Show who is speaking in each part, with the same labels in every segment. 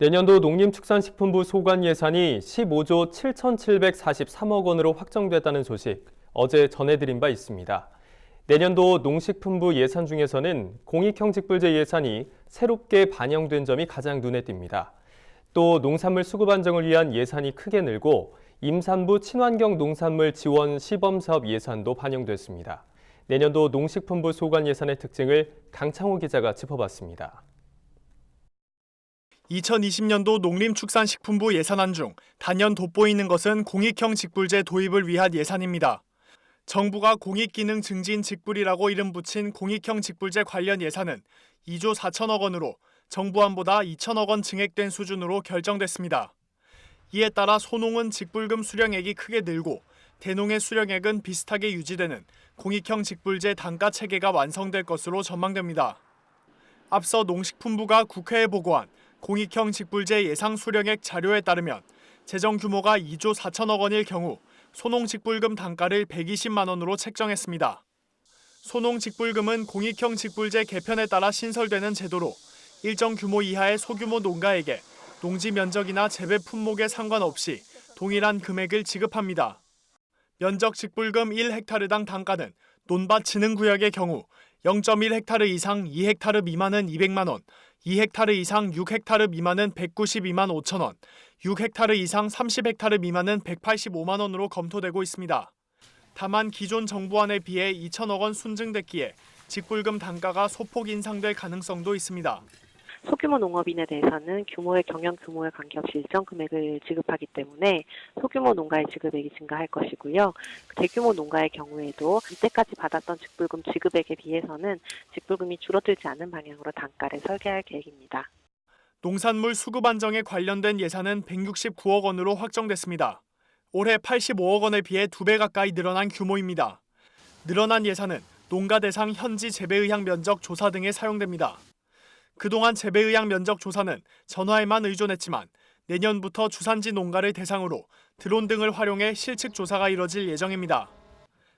Speaker 1: 내년도 농림축산식품부 소관 예산이 15조 7,743억 원으로 확정됐다는 소식 어제 전해드린 바 있습니다. 내년도 농식품부 예산 중에서는 공익형 직불제 예산이 새롭게 반영된 점이 가장 눈에 띕니다. 또 농산물 수급 안정을 위한 예산이 크게 늘고 임산부 친환경 농산물 지원 시범사업 예산도 반영됐습니다. 내년도 농식품부 소관 예산의 특징을 강창호 기자가 짚어봤습니다.
Speaker 2: 2020년도 농림축산식품부 예산안 중 단연 돋보이는 것은 공익형 직불제 도입을 위한 예산입니다. 정부가 공익기능 증진 직불이라고 이름 붙인 공익형 직불제 관련 예산은 2조 4천억 원으로 정부안보다 2천억 원 증액된 수준으로 결정됐습니다. 이에 따라 소농은 직불금 수령액이 크게 늘고 대농의 수령액은 비슷하게 유지되는 공익형 직불제 단가 체계가 완성될 것으로 전망됩니다. 앞서 농식품부가 국회에 보고한 공익형 직불제 예상 수령액 자료에 따르면 재정 규모가 2조 4천억 원일 경우 소농 직불금 단가를 120만 원으로 책정했습니다. 소농 직불금은 공익형 직불제 개편에 따라 신설되는 제도로 일정 규모 이하의 소규모 농가에게 농지 면적이나 재배 품목에 상관없이 동일한 금액을 지급합니다. 면적 직불금 1헥타르당 단가는 논밭 진흥구역의 경우 0.1헥타르 이상 2헥타르 미만은 200만 원, 2헥타르 이상 6헥타르 미만은 192만 5천 원, 6헥타르 이상 30헥타르 미만은 185만 원으로 검토되고 있습니다. 다만 기존 정부안에 비해 2천억 원 순증됐기에 직불금 단가가 소폭 인상될 가능성도 있습니다.
Speaker 3: 소규모 농업인에 대해서는 규모의 경영 규모에 관계없이 일정 금액을 지급하기 때문에 소규모 농가의 지급액이 증가할 것이고요. 대규모 농가의 경우에도 이때까지 받았던 직불금 지급액에 비해서는 직불금이 줄어들지 않는 방향으로 단가를 설계할 계획입니다.
Speaker 2: 농산물 수급 안정에 관련된 예산은 169억 원으로 확정됐습니다. 올해 85억 원에 비해 2배 가까이 늘어난 규모입니다. 늘어난 예산은 농가 대상 현지 재배의향 면적 조사 등에 사용됩니다. 그동안 재배의향 면적 조사는 전화에만 의존했지만 내년부터 주산지 농가를 대상으로 드론 등을 활용해 실측 조사가 이뤄질 예정입니다.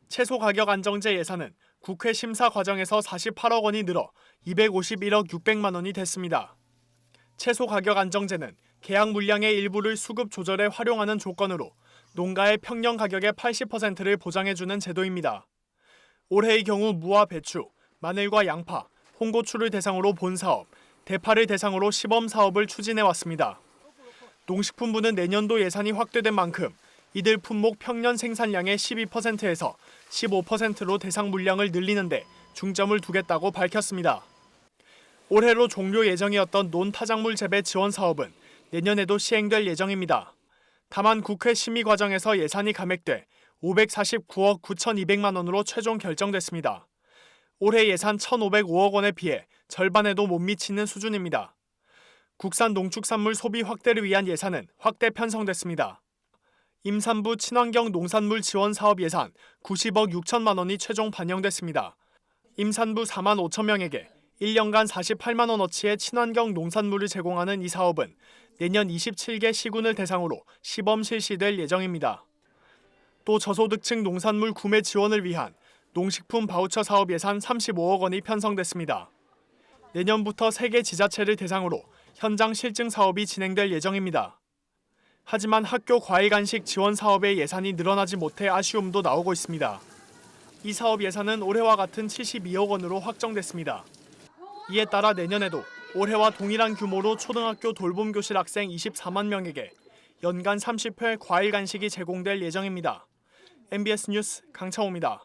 Speaker 2: 채소 가격 안정제 예산은 국회 심사 과정에서 48억 원이 늘어 251억 600만 원이 됐습니다. 채소 가격 안정제는 계약 물량의 일부를 수급 조절에 활용하는 조건으로 농가의 평년 가격의 80%를 보장해주는 제도입니다. 올해의 경우 무와 배추, 마늘과 양파, 홍고추를 대상으로 본사업, 대파를 대상으로 시범사업을 추진해왔습니다. 농식품부는 내년도 예산이 확대된 만큼 이들 품목 평년 생산량의 12%에서 15%로 대상 물량을 늘리는데 중점을 두겠다고 밝혔습니다. 올해로 종료 예정이었던 논타작물 재배 지원 사업은 내년에도 시행될 예정입니다. 다만 국회 심의 과정에서 예산이 감액돼 549억 9,200만 원으로 최종 결정됐습니다. 올해 예산 1,505억 원에 비해 절반에도 못 미치는 수준입니다. 국산 농축산물 소비 확대를 위한 예산은 확대 편성됐습니다. 임산부 친환경 농산물 지원 사업 예산 90억 6천만 원이 최종 반영됐습니다. 임산부 4만 5천 명에게 1년간 48만 원어치의 친환경 농산물을 제공하는 이 사업은 내년 27개 시군을 대상으로 시범 실시될 예정입니다. 또 저소득층 농산물 구매 지원을 위한 농식품 바우처 사업 예산 35억 원이 편성됐습니다. 내년부터 3개 지자체를 대상으로 현장 실증 사업이 진행될 예정입니다. 하지만 학교 과일 간식 지원 사업의 예산이 늘어나지 못해 아쉬움도 나오고 있습니다. 이 사업 예산은 올해와 같은 72억 원으로 확정됐습니다. 이에 따라 내년에도 올해와 동일한 규모로 초등학교 돌봄 교실 학생 24만 명에게 연간 30회 과일 간식이 제공될 예정입니다. MBS 뉴스 강창호입니다.